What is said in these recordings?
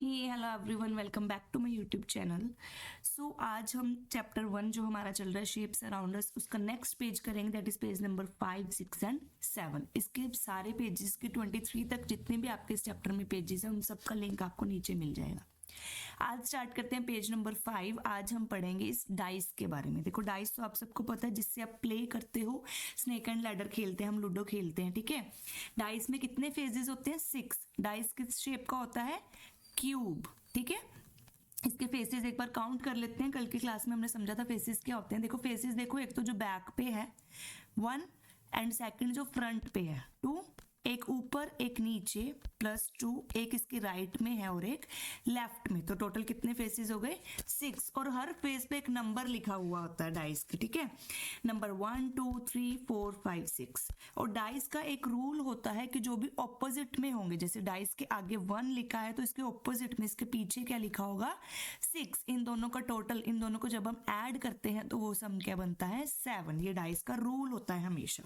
Hello everyone, welcome back to my YouTube channel. So आज हम chapter 1 जो हमारा चल रहा है शेप्स अराउंड अस, उसका नेक्स्ट पेज करेंगे। That is page number 5, 6 and 7। इसके सारे पेजेस के 23 तक जितने भी आपके इस चैप्टर में पेजेस हैं उन सबका लिंक आपको नीचे मिल जाएगा। आज स्टार्ट करते हैं पेज नंबर 5। आज हम पढ़ेंगे इस डाइस के बारे में। देखो, डाइस तो आप सबको पता है, जिससे आप प्ले करते हो, स्नेक एंड लैडर खेलते हैं, हम लूडो खेलते हैं, ठीक है। डाइस में कितने फेजेस होते हैं? 6। डाइस किस शेप का होता है? क्यूब, ठीक है। इसके फेसेस एक बार काउंट कर लेते हैं। कल की क्लास में हमने समझा था फेसेस क्या होते हैं। देखो फेसेस, देखो, एक तो जो बैक पे है 1 एंड सेकंड जो फ्रंट पे है 2, एक ऊपर एक नीचे +2, एक इसके राइट में है और एक लेफ्ट में। तो टोटल कितने फेसेस हो गए? 6। और हर फेस पे एक नंबर लिखा हुआ होता है डाइस के, ठीक है। नंबर 1 2 3 4 5 6। और डाइस का एक रूल होता है कि जो भी ऑपोजिट में होंगे, जैसे डाइस के आगे 1 लिखा है तो इसके ऑपोजिट में, इसके पीछे क्या लिखा होगा? 6। इन दोनों का टोटल, इन दोनों को जब हम ऐड करते हैं तो वो सम क्या बनता है? 7। ये डाइस का रूल होता है हमेशा।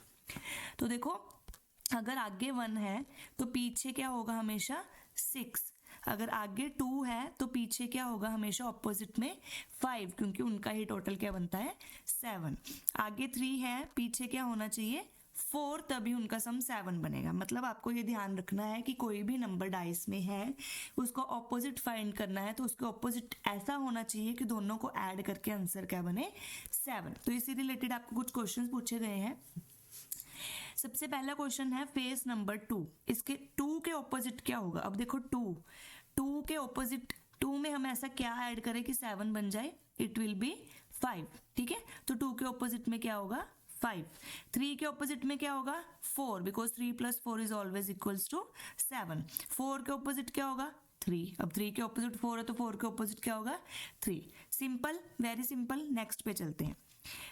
तो देखो, अगर आगे 1 है तो पीछे क्या होगा? हमेशा 6। अगर आगे 2 है तो पीछे क्या होगा? हमेशा ऑपोजिट में 5, क्योंकि उनका ही टोटल क्या बनता है? 7। आगे 3 है, पीछे क्या होना चाहिए? 4, तभी उनका सम 7 बनेगा। मतलब आपको ये ध्यान रखना है कि कोई भी नंबर डाइस में है, उसको ऑपोजिट फाइंड करना है तो उसके ऑपोजिट ऐसा होना चाहिए कि दोनों को ऐड करके आंसर क्या बने? 7। तो इसी रिलेटेड आपको कुछ क्वेश्चन पूछे गए हैं। सबसे पहला क्वेश्चन है फेस नंबर 2। इसके 2 के ऑपोजिट क्या होगा? अब देखो 2 के ऑपोजिट, 2 में हम ऐसा क्या ऐड करें कि 7 बन जाए? इट विल बी 5, ठीक है। तो 2 के ऑपोजिट में क्या होगा? 5। 3 के ऑपोजिट में क्या होगा? 4, because 3 + 4 is always equals to 7। 4 के ऑपोजिट क्या होगा? 3। अब 3 के ऑपोजिट 4 है तो 4 के ऑपोजिट क्या होगा? 3। Simple, very simple. नेक्स्ट पे चलते हैं।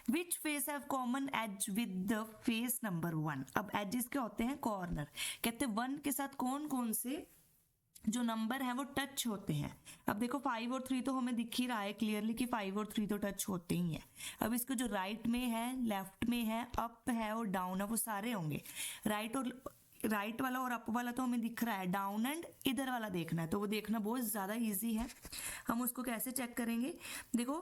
Which face have common edge with the face number 1। अब एजेस क्या होते हैं? कॉर्नर। कहते हैं 1 के साथ कौन कौन से जो नंबर है वो टच होते हैं। अब देखो 5 और 3 तो हमें दिख ही रहा है क्लियरली कि 5 और 3 तो टच होते ही हैं। अब इसको जो राइट में है, लेफ्ट में है, अप है और डाउन है, वो सारे होंगे। राइट वाला और अप वाला तो हमें दिख रहा है, डाउन एंड इधर वाला देखना है, तो वो देखना बहुत ज्यादा इजी है। हम उसको कैसे चेक करेंगे? देखो,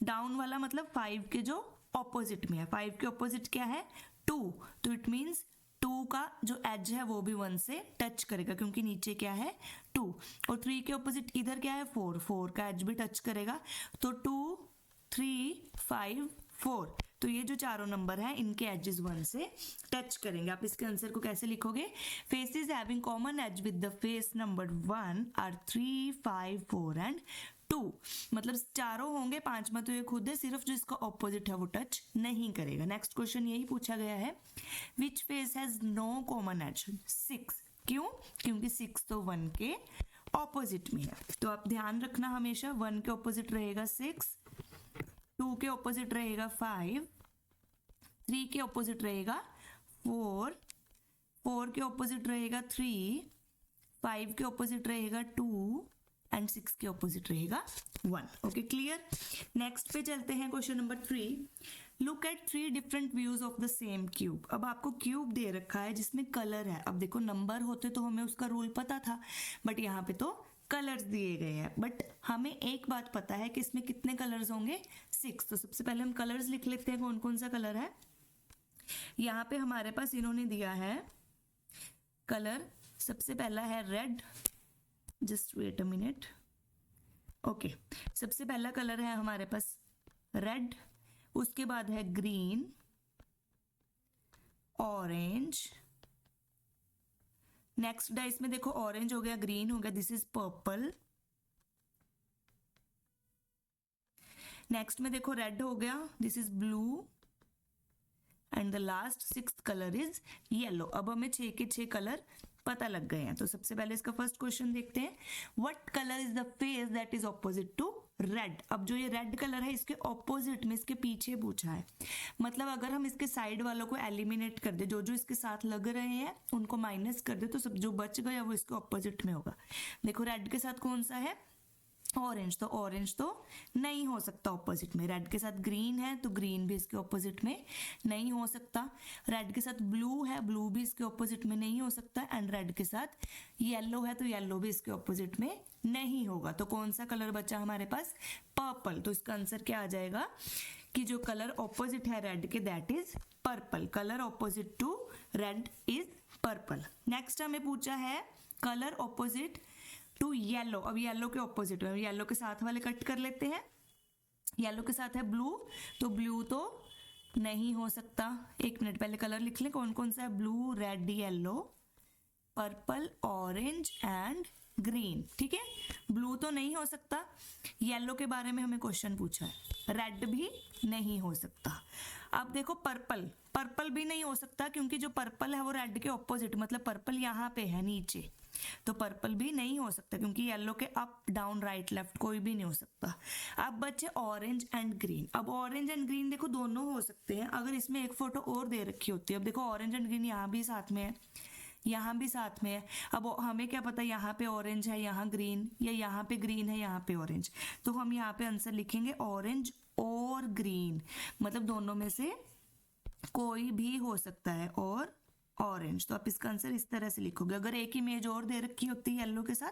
डाउन वाला मतलब 5 के जो ऑपोजिट में है। 5 के ऑपोजिट क्या है? 2। तो इट मीन्स 2 का जो एज है वो भी 1 से टच करेगा, क्योंकि नीचे क्या है? 2। और 3 के ऑपोजिट इधर क्या है? 4 का एज भी टच करेगा। तो 2 3 5 4, तो ये जो चारों नंबर हैं इनके एजेस 1 से टच करेंगे। आप इसके आंसर को कैसे लिखोगे? Faces having common edge with the face number 1 are 3 5 4 and 2। मतलब चारों होंगे, 5वां तो ये खुद है, सिर्फ जो इसका ऑपोजिट है वो टच नहीं करेगा। नेक्स्ट क्वेश्चन यही पूछा गया है, which face has no common edge? 6। क्यों? क्योंकि 6 तो 1 के ऑपोजिट में है। तो आप ध्यान रखना, हमेशा 1 के ऑपोजिट रहेगा 6, 2 के ऑपोजिट रहेगा 5, 3 के ऑपोजिट रहेगा 4, 4 के ऑपोजिट रहेगा 3, 5 के ऑपोजिट रहेगा 2 एंड 6 के ऑपोजिट रहेगा 1। Okay, clear. नेक्स्ट पे चलते हैं, question number 3। Look at 3 different views of the same cube. अब आपको क्यूब दे रखा है जिसमें कलर है। अब देखो, नंबर होते तो हमें उसका रूल पता था, बट यहाँ पे तो कलर्स दिए गए हैं। बट हमें एक बात पता है कि इसमें कितने कलर्स होंगे? 6। तो सबसे पहले हम कलर्स लिख लेते हैं, कौन कौन सा कलर है। यहाँ पे हमारे पास इन्होंने दिया है कलर। सबसे पहला है red, just wait a minute. Okay, सबसे पहला कलर है हमारे पास रेड, उसके बाद है ग्रीन, ऑरेंज। नेक्स्ट डाइस में देखो, ऑरेंज हो गया, ग्रीन हो गया, दिस इज पर्पल। नेक्स्ट में देखो, रेड हो गया, this is blue and the last 6th colour is yellow. अब हमें 6 के 6 कलर पता लग गए हैं। तो सबसे पहले इसका फर्स्ट क्वेश्चन देखते हैं, what colour is the face that is opposite to red. अब जो ये रेड कलर है इसके ऑपोजिट में, इसके पीछे पूछा है। मतलब अगर हम इसके साइड वालों को एलिमिनेट कर दे, जो जो इसके साथ लग रहे हैं उनको माइनस कर दे, तो सब जो बच गया वो इसके ऑपोजिट में होगा। देखो, रेड के साथ कौन सा है? ऑरेंज, तो ऑरेंज तो नहीं हो सकता ऑपोजिट में। रेड के साथ ग्रीन है तो ग्रीन भी इसके ऑपोजिट में नहीं हो सकता। रेड के साथ ब्लू है, ब्लू भी इसके ऑपोजिट में नहीं हो सकता। एंड रेड के साथ येलो है तो येलो भी इसके ऑपोजिट में नहीं होगा। तो कौन सा कलर बचा हमारे पास? पर्पल। तो इसका आंसर क्या आ जाएगा कि जो कलर ऑपोजिट है रेड के that is purple. Colour opposite to red is purple. Next हमें पूछा है कलर ऑपोजिट टू येलो। अब येलो के ऑपोजिट में येलो के साथ वाले कट कर लेते हैं। येलो के साथ है ब्लू, तो ब्लू तो नहीं हो सकता। एक मिनट पहले कलर लिख लें कौन कौन सा है। Blue, red, yellow, purple, orange and green. ठीक है, ब्लू तो नहीं हो सकता। येलो के बारे में हमें क्वेश्चन पूछा है। रेड भी नहीं हो सकता। अब देखो पर्पल, पर्पल भी नहीं हो सकता क्योंकि जो पर्पल है वो रेड के ऑपोजिट, मतलब पर्पल यहाँ पे है नीचे, तो पर्पल भी नहीं हो सकता क्योंकि येलो के अप, डाउन, राइट, लेफ्ट कोई भी नहीं हो सकता। अब बचे ऑरेंज एंड ग्रीन। अब ऑरेंज एंड ग्रीन देखो दोनों हो सकते हैं अगर इसमें एक फोटो और दे रखी होती है। अब देखो ऑरेंज एंड ग्रीन यहाँ भी साथ में है, यहाँ भी साथ में है। अब हमें क्या पता यहाँ पे ऑरेंज है यहाँ ग्रीन, या यहाँ पे ग्रीन है यहाँ पे ऑरेंज, तो हम यहाँ पे आंसर लिखेंगे ऑरेंज और ग्रीन, मतलब दोनों में से कोई भी हो सकता है और ऑरेंज। तो आप इसका आंसर इस तरह से लिखोगे। अगर एक इमेज और दे रखी होती है येलो के साथ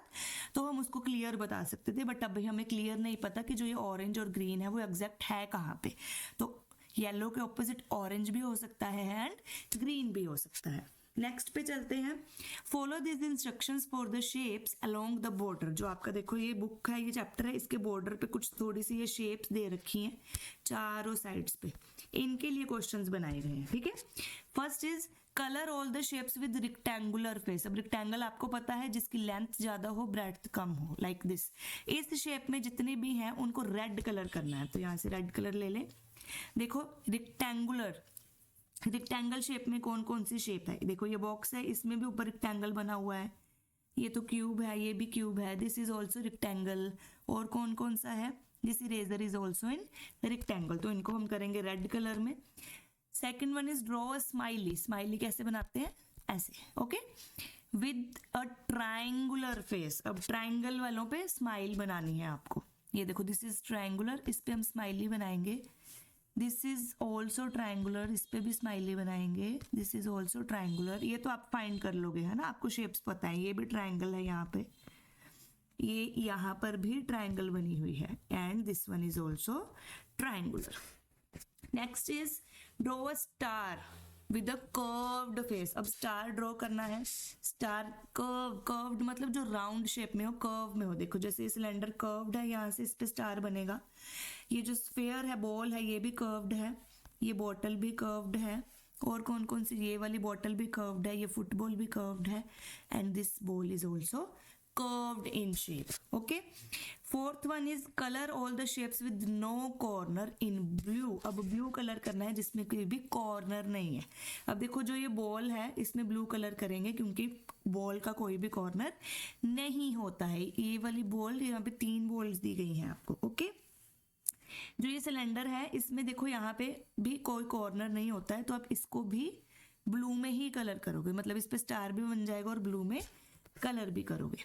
तो हम उसको क्लियर बता सकते थे, बट अभी हमें क्लियर नहीं पता कि जो ये ऑरेंज और ग्रीन है वो एग्जैक्ट है कहाँ पे। तो येलो के ऑपोजिट ऑरेंज भी हो सकता है एंड ग्रीन भी हो सकता है। नेक्स्ट पे चलते हैं। Follow this instructions for the shapes along the border. जो आपका देखो ये बुक है, ये चैप्टर है, इसके बॉर्डर पे कुछ थोड़ी सी ये शेप्स दे रखी हैं चारों साइड्स पे, इनके लिए क्वेश्चंस बनाए गए हैं। ठीक है, first is colour all the shapes with rectangular face. अब रिक्टेंगल आपको पता है जिसकी लेंथ ज्यादा हो ब्रेड्थ कम हो, लाइक दिस। इस शेप में जितने भी हैं उनको रेड कलर करना है, तो यहाँ से रेड कलर ले लें। देखो रिक्टेंगुलर, रिक्टेंगल शेप में कौन कौन सी शेप है, देखो ये बॉक्स है, इसमें भी ऊपर रिक्टेंगल बना हुआ है, ये तो क्यूब है, ये भी क्यूब है, दिस इज ऑल्सो रिक्टेंगल। और कौन कौन सा है, this eraser is also in rectangle, तो इनको हम करेंगे रेड कलर में। Second one is draw a smiley. Smiley कैसे बनाते हैं, ऐसे, okay, with a triangular face. अब ट्राइंगल वालों पे स्माइल बनानी है आपको। ये देखो दिस इज ट्राइंगुलर, इस पे हम स्माइली बनाएंगे। दिस इज ऑल्सो ट्राइंगुलर, इस पे भी स्माइली बनाएंगे। दिस इज ऑल्सो ट्राइंगुलर, ये तो आप फाइंड कर लोगे है ना, आपको शेप्स पता है। ये भी ट्राइंगल है यहाँ पे, ये यहाँ पर भी ट्राइंगल बनी हुई है and this one is also triangular. Next is draw a star with a curved face. अब स्टार ड्रॉ करना है। स्टार कर्व्ड मतलब जो राउंड शेप में हो, कर्व में हो। देखो जैसे ये सिलेंडर कर्व्ड है, यहाँ से इस पे स्टार बनेगा। ये जो स्फेयर है, बॉल है, ये भी कर्व्ड है। ये बॉटल भी कर्व्ड है। और कौन कौन सी, ये वाली बॉटल भी कर्व्ड है, ये फुटबॉल भी कर्व्ड है and this ball is also curved in shape. Okay, fourth one is color all the shapes with no corner in blue. अब blue कलर करना है जिसमें कोई भी कॉर्नर नहीं है। अब देखो जो ये बॉल है इसमें ब्लू कलर करेंगे क्योंकि बॉल का कोई भी कॉर्नर नहीं होता है। ये वाली बॉल, यहाँ पे 3 बॉल्स दी गई हैं आपको। ओके, जो ये सिलेंडर है इसमें देखो यहाँ पे भी कोई कॉर्नर नहीं होता है, तो आप इसको भी ब्लू में ही कलर करोगे, मतलब इस पे स्टार भी बन जाएगा और ब्लू में कलर भी करोगे।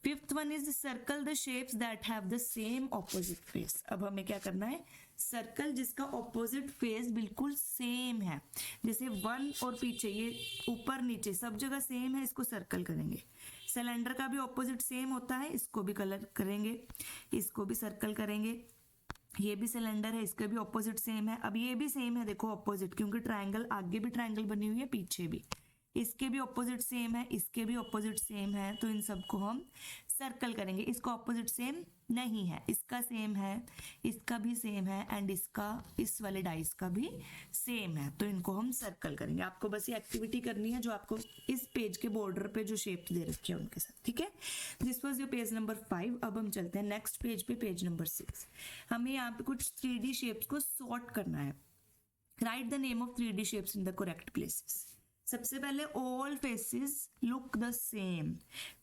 Fifth one is circle the shapes that have the same opposite face. अब हमें क्या करना है, सर्कल जिसका ऑपोजिट फेस बिल्कुल सेम है, जैसे 1 और पीछे, ये ऊपर नीचे सब जगह सेम है, इसको सर्कल करेंगे। सिलेंडर का भी ऑपोजिट सेम होता है, इसको भी कलर करेंगे, इसको भी सर्कल करेंगे। ये भी सिलेंडर है, इसका भी ऑपोजिट सेम है। अब ये भी सेम है, देखो ऑपोजिट, क्योंकि ट्रायंगल, आगे भी ट्रायंगल बनी हुई है, पीछे भी, इसके भी ऑपोजिट सेम है, इसके भी ऑपोजिट सेम है, तो इन सबको हम सर्कल करेंगे। इसका ऑपोजिट सेम नहीं है, इसका सेम है, इसका भी सेम है एंड इसका, इस वाले डाइस का भी सेम है, तो इनको हम सर्कल करेंगे। आपको बस ये एक्टिविटी करनी है जो आपको इस पेज के बॉर्डर पे जो शेप दे रखी है उनके साथ। ठीक है, this was your page number 5। अब हम चलते हैं नेक्स्ट पेज पे, पेज नंबर 6। हमें यहाँ पे कुछ 3D शेप्स को सॉर्ट करना है। Right the name of 3D shapes in the correct places. सबसे पहले all faces look the same.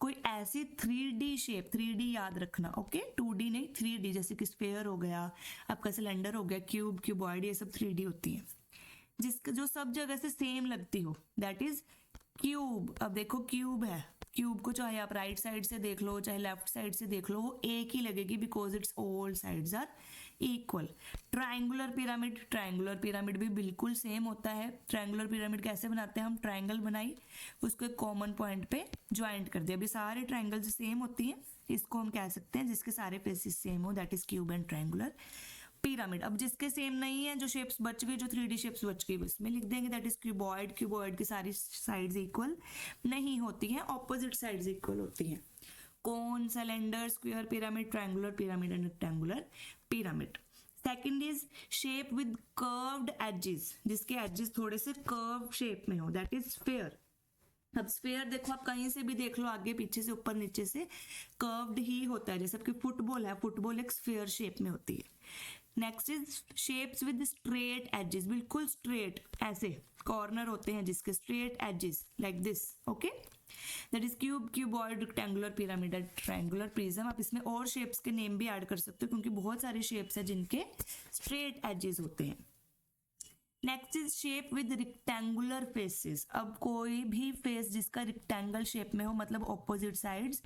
कोई ऐसी 3D शेप, 3D याद रखना, ओके, 2D नहीं 3D, जैसे कि स्फेयर हो गया, आपका सिलेंडर हो गया, क्यूब, क्यूबॉइड, ये सब 3D होती है, जिसका जो सब जगह से सेम लगती हो, दैट इज क्यूब। अब देखो क्यूब है, क्यूब को चाहे आप राइट साइड से देख लो चाहे लेफ्ट साइड से देख लो, वो एक ही लगेगी because it's all sides are equal. Triangular pyramid भी बिल्कुल सेम होता है। ट्राइंगुलर पिरामिड कैसे बनाते हैं हम, ट्राइंगल बनाई, उसको एक कॉमन पॉइंट पे ज्वाइंट कर दिया। अभी सारे ट्राइंगल्स सेम होती हैं, इसको हम कह सकते हैं जिसके सारे फेसेस सेम हो, that is cube and triangular pyramid. अब जिसके सेम नहीं है, जो शेप्स बच गई, जो 3D शेप्स बच गई, उसमें लिख देंगे दैट इज क्यूबॉइड। क्यूबॉइड की सारी साइड्स इक्वल नहीं होती हैं, ऑपोजिट साइड्स इक्वल होती हैं। Cone, cylinder, square pyramid, triangular pyramid and rectangular pyramid. Second is shape with curved edges, जिसके एजेस थोड़े से कर्व शेप में हो, दैट इज स्फीयर। अब स्फीयर देखो, आप कहीं से भी देख लो, आगे पीछे से ऊपर नीचे से कर्व्ड ही होता है। जैसे आपकी फुटबॉल है, फुटबॉल एक स्फीयर शेप में होती है। Next is shapes with straight edges, बिल्कुल स्ट्रेट, ऐसे कॉर्नर होते हैं जिसके straight edges like this, okay, that is cube, cuboid, rectangular pyramid and triangular prism. आप इसमें और शेप्स के नेम भी ऐड कर सकते हो क्योंकि बहुत सारे शेप्स हैं जिनके स्ट्रेट एजेस होते हैं। Next is shape with rectangular faces. अब कोई भी फेस जिसका रेक्टेंगल शेप में हो, मतलब ऑपोजिट साइड्स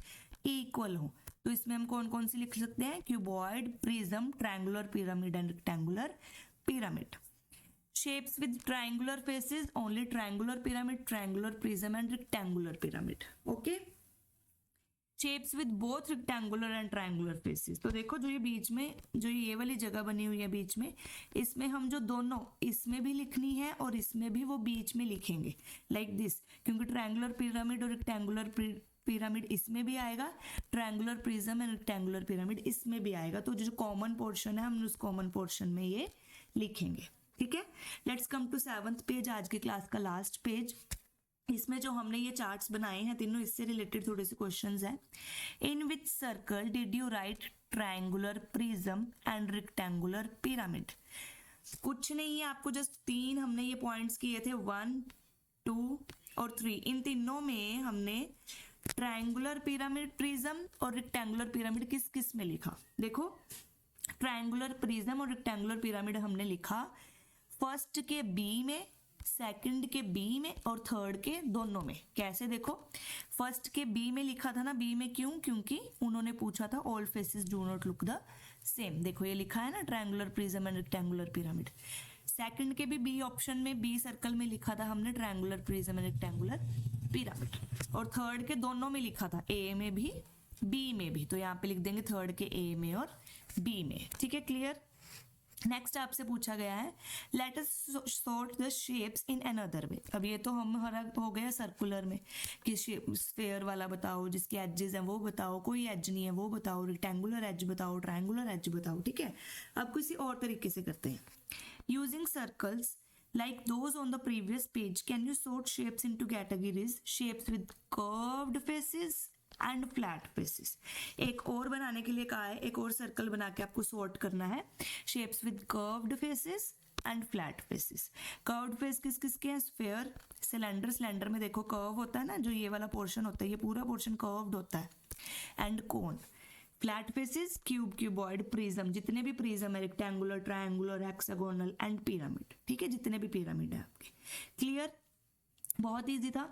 इक्वल हो, तो इसमें हम कौन कौन सी लिख सकते हैं, cuboid, prism, triangular pyramid and rectangular pyramid. Shapes with triangular faces, only triangular pyramid, triangular prism and rectangular pyramid. Okay. Shapes with both rectangular and triangular faces. तो देखो जो ये बीच में, जो ये वाली जगह बनी हुई है बीच में, इसमें हम जो दोनों इसमें भी लिखनी है और इसमें भी वो बीच में लिखेंगे लाइक दिस, क्योंकि ट्रायंगुलर पिरामिड और रेक्टेंगुलर पिरामिड इसमें भी आएगा, triangular prism and rectangular pyramid इसमें भी आएगा। तो जो कॉमन पोर्शन है हम उस कॉमन पोर्शन में ये लिखेंगे, ठीक है। Let's come to 7th page, आज की क्लास का लास्ट पेज। इसमें जो हमने ये चार्ट्स बनाए हैं तीनों, इससे रिलेटेड थोड़े से क्वेश्चंस हैं। In which circle did you write triangular prism and rectangular pyramid? कुछ नहीं है, आपको जस्ट 3 हमने ये पॉइंट्स किए थे, 1, 2 और 3। इन तीनों में हमने ट्रायंगुलर पिरामिड, प्रिज्म और रेक्टेंगुलर पिरामिड किस किस में लिखा। देखो, ट्रायंगुलर प्रिज्म और रेक्टेंगुलर पिरामिड हमने लिखा फर्स्ट के बी में, सेकंड के बी में और थर्ड के दोनों में। कैसे, देखो, फर्स्ट के बी में लिखा था ना, बी में क्यों, क्योंकि उन्होंने पूछा था all faces do not look the same. देखो ये लिखा है ना, triangular prism and rectangular pyramid. Second के भी बी ऑप्शन में, बी सर्कल में लिखा था हमने triangular prism and rectangular pyramid, और थर्ड के दोनों में लिखा था, ए में भी बी में भी। तो यहाँ पे लिख देंगे थर्ड के ए में और बी में, ठीक है, क्लियर। नेक्स्ट आपसे पूछा गया है let us sort the shapes in another way. अब ये तो हमारा हो गया सर्कुलर में कि शेप, स्फीयर वाला बताओ, जिसके एजेस हैं वो बताओ, कोई एज नहीं है वो बताओ, रेक्टेंगुलर एज बताओ, ट्रायंगुलर एज बताओ, ठीक है। अब किसी और तरीके से करते हैं। Using circles like those on the previous page, can you sort shapes into categories? Shapes with curved faces and flat faces. एक और बनाने के लिए कहा है, एक और सर्कल बना के आपको सॉर्ट करना है। Shapes with curved faces and flat faces. Curved face किस किस के हैं, स्फीयर, सिलेंडर, सिलेंडर में देखो कर्व होता है ना, जो ये वाला पोर्शन होता है, ये पूरा पोर्शन कर्व्ड होता है, and cone. Flat faces, cube, cuboid, prism, जितने भी प्रिज्म है, rectangular, triangular, hexagonal and pyramid, ठीक है, जितने भी पिरामिड है आपके। क्लियर, बहुत इजी था।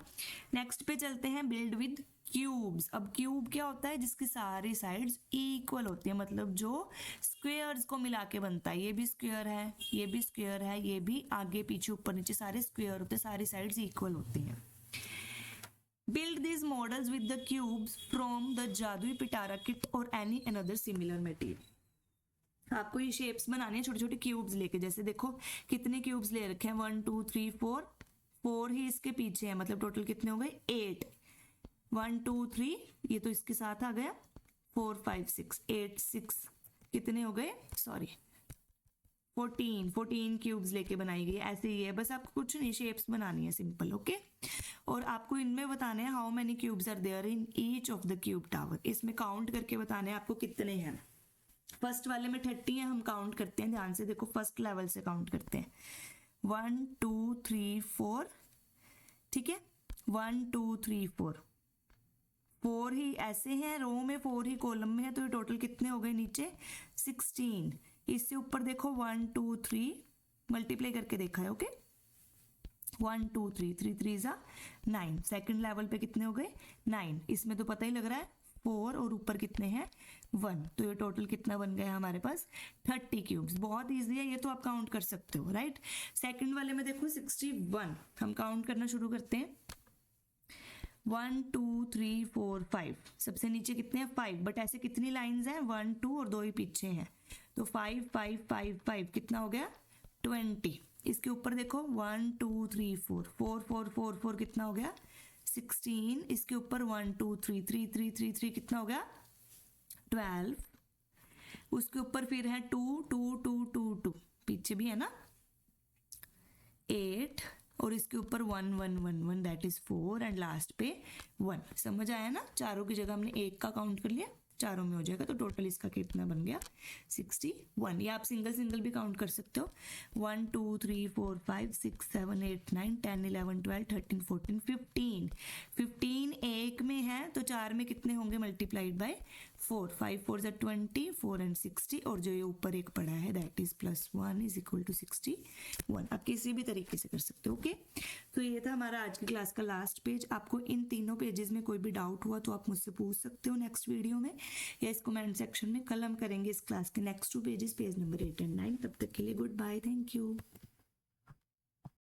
नेक्स्ट पे चलते हैं, बिल्ड विद क्यूब्स। अब क्यूब क्या होता है, जिसकी सारी साइड्स इक्वल होती है, मतलब जो स्क्वायर्स को मिला के बनता है। ये भी स्क्वायर है, ये भी स्क्वायर है, ये भी आगे पीछे ऊपर नीचे सारे स्क्वायर होते हैं, सारी साइड्स इक्वल होती हैं। Build these models with the cubes from the जादुई पिटारा किट और any another similar material. आपको ये शेप्स बनाने हैं छोटे छोटे क्यूब्स लेके। जैसे देखो कितने क्यूब्स ले रखे हैं, 1 2 3 4, 4 ही इसके पीछे है, मतलब टोटल कितने हो गए, 8। 1 2 3, ये तो इसके साथ आ गया, 4 5 6 8 6, कितने हो गए, सॉरी 14 क्यूब्स लेके बनाई गई। ऐसे ही है, बस आपको कुछ नहीं, शेप्स बनानी है सिंपल, ओके। और आपको इनमें बताने हैं how many cubes are there in each of the cube tower. इसमें काउंट करके बताने हैं आपको कितने हैं। फर्स्ट वाले में 30 है, हम काउंट करते हैं, ध्यान से देखो, फर्स्ट लेवल से काउंट करते हैं, 1 2 3 4, ठीक है, 1 2 3 4, 4 ही ऐसे हैं रो में, 4 ही कॉलम में है, तो ये टोटल कितने हो गए नीचे, 16। इससे ऊपर देखो 1 2 3 मल्टीप्लाई करके देखा है, ओके। 1 2 3 3 3 ज़ा 9। सेकंड लेवल पे कितने हो गए 9। इसमें तो पता ही लग रहा है 4 और ऊपर कितने हैं 1, तो ये टोटल कितना बन गया हमारे पास 30 क्यूब्स। बहुत ईजी है ये तो, आप काउंट कर सकते हो राइट। सेकंड वाले में देखो 61, हम काउंट करना शुरू करते हैं 1 2 3 4 5। सबसे नीचे कितने हैं 5, बट ऐसे कितनी लाइंस हैं 1 2 और 2 ही पीछे हैं, तो 5 5 5 5 कितना हो गया 20। इसके ऊपर देखो 1 2 3 4 4 4 4 4 कितना हो गया 16। इसके ऊपर 1 2 3 3 3 3 3 कितना हो गया 12। उसके ऊपर फिर है 2 2 2 2 2, पीछे भी है ना 8, और इसके ऊपर 1 1 1 1 दैट इज 4, एंड लास्ट पे 1। समझ आया ना, चारों की जगह हमने एक का काउंट कर लिया, चारों में हो जाएगा, तो टोटल इसका कितना बन गया 61। या आप सिंगल सिंगल भी काउंट कर सकते हो 1 2 3 4 5 6 7 8 9 10 11 12 13 14 15। 15 एक में है तो 4 में कितने होंगे मल्टीप्लाइड बाय 4, 5 4 ज़ा 20, 4 एंड 60, और जो ये ऊपर एक पड़ा है that is +1 is equal to 61। आप किसी भी तरीके से कर सकते हो। ओके, तो ये था हमारा आज की क्लास का लास्ट पेज। आपको इन तीनों पेजेस में कोई भी डाउट हुआ तो आप मुझसे पूछ सकते हो नेक्स्ट वीडियो में या इस कमेंट सेक्शन में। कल हम करेंगे इस क्लास के next 2 pages, page number 8 and 9। तब तक के लिए गुड बाय, थैंक यू।